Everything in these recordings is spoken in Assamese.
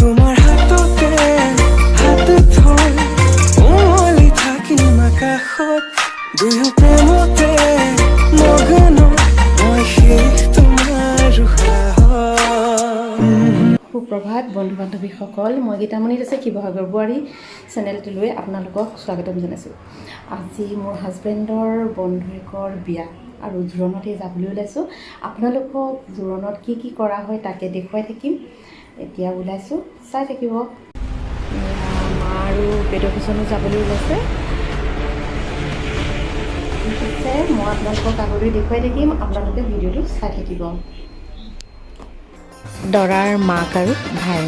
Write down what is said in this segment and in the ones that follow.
তোমাৰ হাততে হাত থৈ উমলি থাকিম আকাশত দুয়ো প্ৰেমতে মগ্ন মই শেষ তোমাৰ সুপ্ৰভাত বন্ধু বান্ধৱীসকল, মই গীতামণি দাসে শিৱসাগৰ বোৱাৰী চেনেলটোলৈ আপোনালোকক স্বাগতম জনাইছোঁ। আজি মোৰ হাজবেণ্ডৰ বন্ধুৱেকৰ বিয়া আৰু জোৰোণতে যাবলৈ ওলাইছোঁ। আপোনালোকক জোৰোণত কি কি কৰা হয় তাকে দেখুৱাই থাকিম। এতিয়া ওলাইছোঁ, চাই থাকিব। মা আৰু বেদকিচনো যাবলৈ ওলাইছে। ঠিক আছে, মই আপোনালোকক আগলৈ দেখুৱাই থাকিম, আপোনালোকে ভিডিঅ'টো চাই থাকিব। দৰাৰ মাক আৰু ভাই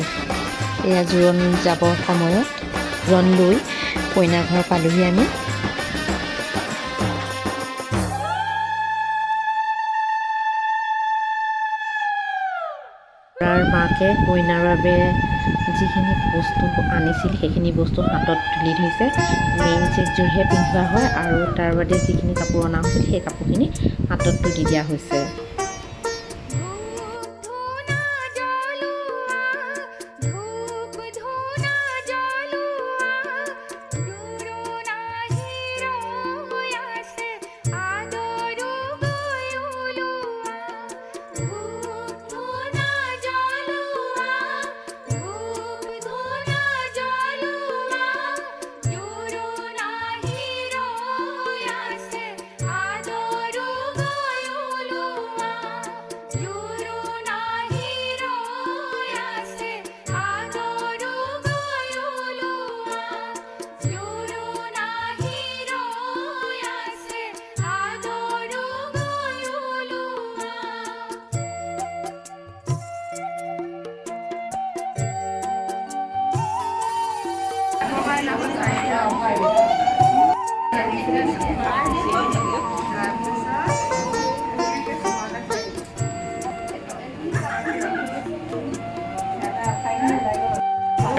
এয়া জোৰোণ যাবৰ সময়ত জোৰোণ লৈ কইনা ঘৰ পালোহি আমি। দৰাৰ মাকে কইনাৰ বাবে যিখিনি বস্তু আনিছিল সেইখিনি বস্তু হাতত তুলি ধৰিছে। মেইন ছেটযোৰহে পিন্ধোৱা হয় আৰু তাৰ বাদে যিখিনি কাপোৰ অনা হৈছিল সেই কাপোৰখিনি হাতত তুলি দিয়া হৈছে।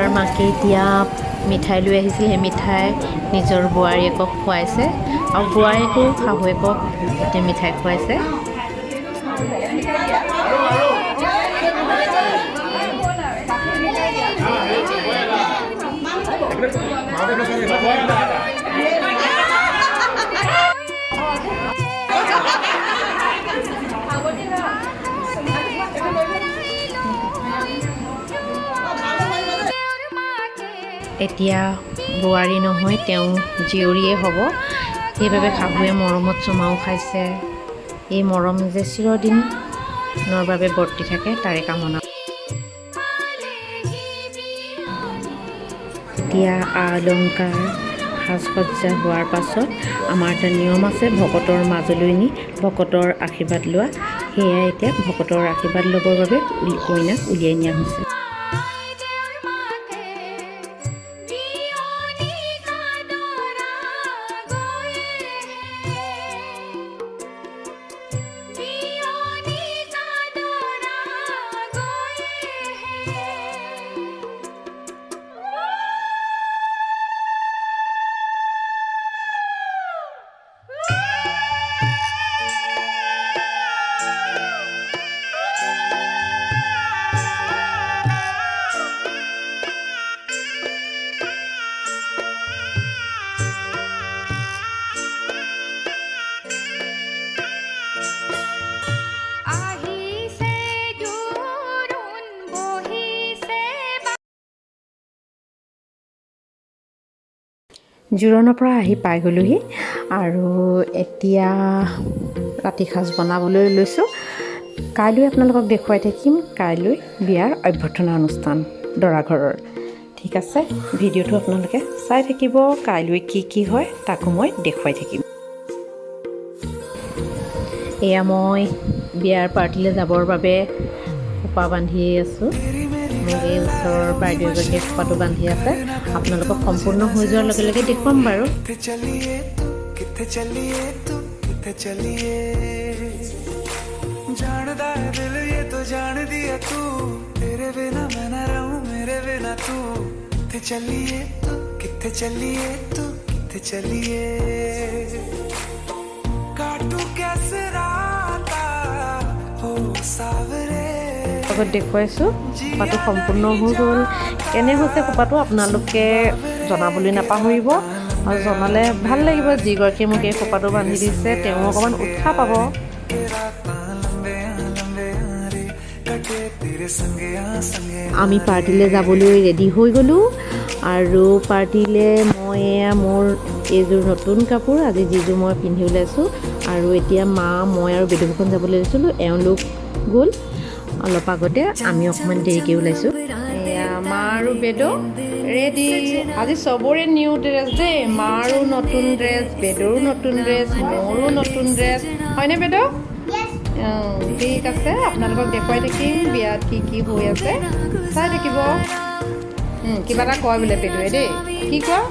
তাৰ মাকে এতিয়া মিঠাই লৈ আহিছিল, সেই মিঠাই নিজৰ বোৱাৰীয়েকক খুৱাইছে আৰু বোৱাৰীয়েকো শাহুৱেকক এতিয়া মিঠাই খুৱাইছে। এতিয়া বোৱাৰী নহয়, তেওঁ জীয়ৰীয়ে হ'ব, সেইবাবে শাহুৱে মৰমত চুমাও খাইছে। এই মৰম যে চিৰদিনৰ বাবে বৰ্তি থাকে তাৰে কামনা। এতিয়া অলংকাৰ সাজ সজ্জা হোৱাৰ পাছত আমাৰ এটা নিয়ম আছে, ভকতৰ মাজলৈ নি ভকতৰ আশীৰ্বাদ লোৱা। সেয়াই এতিয়া ভকতৰ আশীৰ্বাদ ল'বৰ বাবে কইনাক উলিয়াই নিয়া হৈছে। জোৰোণৰ পৰা আহি পাই গ'লোহি আৰু এতিয়া ৰাতি সাঁজ বনাবলৈ লৈছোঁ। কাইলৈ আপোনালোকক দেখুৱাই থাকিম কাইলৈ বিয়াৰ অভ্যৰ্থনা অনুষ্ঠান দৰা ঘৰৰ। ঠিক আছে, ভিডিঅ'টো আপোনালোকে চাই থাকিব। কাইলৈ কি কি হয় তাকো মই দেখুৱাই থাকিম। এয়া মই বিয়াৰ পাৰ্টিলৈ যাবৰ বাবে খোপা বান্ধি আছোঁ। মোক এই ওচৰৰ বাইদেউ এগৰাকীয়ে খোপাটো বান্ধি আছে। আপোনালোকক সম্পূৰ্ণ হৈ যোৱাৰ লগে লগে দেখুৱাম বাৰু। আগত দেখুৱাইছোঁ খোপাটো সম্পূৰ্ণ হৈ গ'ল কেনে হৈছে খোপাটো আপোনালোকে জনাবলৈ নাপাহৰিব আৰু জনালে ভাল লাগিব যিগৰাকীয়ে মোক এই খোপাটো বান্ধি দিছে তেওঁ অকণমান উৎসাহ পাব আমি পাৰ্টিলৈ যাবলৈ ৰেডি হৈ গ'লোঁ আৰু পাৰ্টিলৈ মই এয়া মোৰ এইযোৰ নতুন কাপোৰ আজি যিযোৰ মই পিন্ধি ওলাইছোঁ আৰু এতিয়া মা মই আৰু বেদুখন যাবলৈ লৈছিলোঁ এওঁলোক গ'ল অলপ আগতে আমি অকণমান দেৰিকৈ ওলাইছোঁ এয়া মা আৰু বেদু ৰেডি আজি চবৰে নিউ ড্ৰেছ দেই মাৰো নতুন ড্ৰেছ বেদুৰো নতুন ড্ৰেছ মোৰো নতুন ড্ৰেছ হয়নে বেদু ঠিক আছে আপোনালোকক দেখুৱাই থাকিম বিয়াত কি কি হৈ আছে চাই থাকিব কিবা এটা কয় বোলে বেদুৱে দেই কি কয়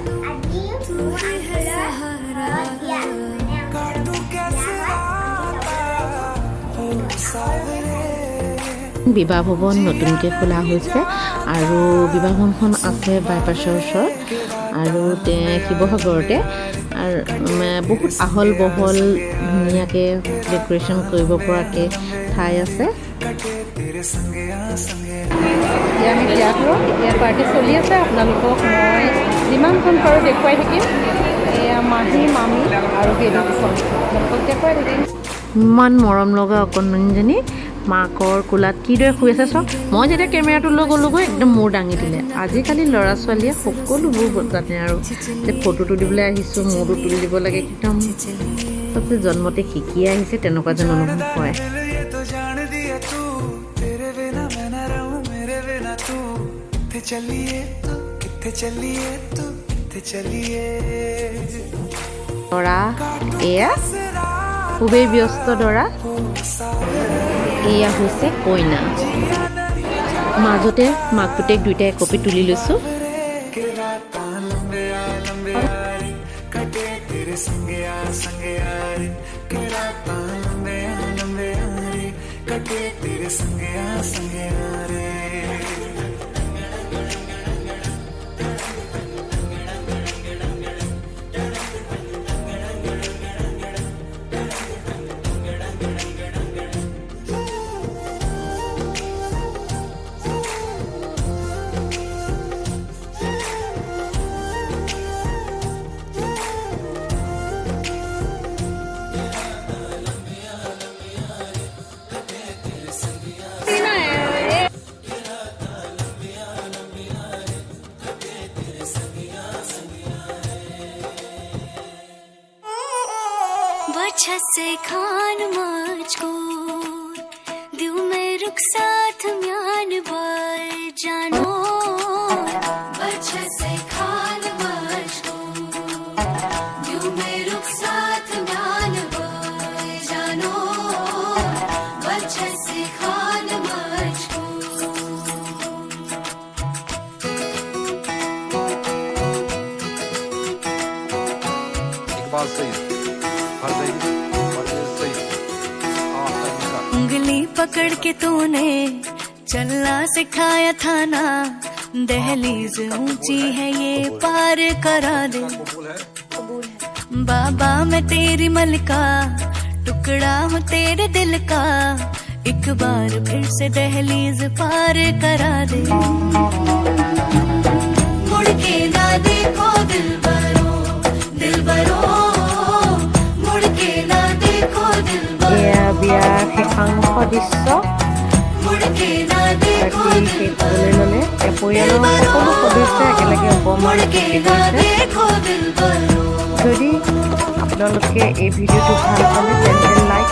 বিবাহ ভৱন নতুনকৈ খোলা হৈছে আৰু বিবাহ ভৱনখন আছে বাইপাছৰ ওচৰত আৰু শিৱসাগৰতে আৰু বহুত আহল বহল ধুনীয়াকৈ ডেক'ৰেশ্যন কৰিব পৰাকৈ ঠাই আছে এতিয়া আমি বিয়া কৰোঁ এতিয়া পাৰ্টি চলি আছে আপোনালোকক মই যিমানখন পাৰোঁ দেখুৱাই থাকিম এয়া মাহী মামী আৰু বেদুখন আপোনালোকক দেখুৱাই থাকিম ইমান মৰম লগা অকণমানিজনী মাকৰ কোলাত কিদৰে শুই আছে চাওক মই যেতিয়া কেমেৰাটো লৈ গ'লোগৈ একদম মূৰ দাঙি দিলে আজিকালি ল'ৰা ছোৱালীয়ে সকলোবোৰ জানে আৰু যে ফটোটো দিবলৈ আহিছোঁ মূৰটো তুলি দিব লাগে একদম চবতে জন্মতে শিকি আহিছে তেনেকুৱা যেন অনুভৱ হয় দৰা এয়া খুবেই ব্যস্ত দৰা এয়া হৈছে কইনা মাজতে মাক পুতেক দুইটাই একপি তুলি লৈছোঁ से खान मुझको दिल में रुख साथ म्यान बार जानो बच्चा से खान मुझको दिल में रुख साथ म्यान बार जानो बच्चा से खान मुझको इकबाल सही उंगली पकड़ के तूने चलना सिखाया था ना दहलीज ऊंची है ये पार करा दे बाबा मैं तेरी मलका टुकड़ा हूँ तेरे दिल का एक बार फिर से दहलीज पार करा दे मुड़ के ना देखो दिल बरो मुड़ के ना देखो दिल এয়া বিয়াৰ শেষাংশ দৃশ্য পাৰ্টি শেষ হ'বলৈ ল'লে পৰিয়ালৰ সকলো সদস্যই একেলগে অকণমান ফূৰ্তি কৰিছে যদি আপোনালোকে এই ভিডিঅ'টো ভাল পালে তেন্তে লাইক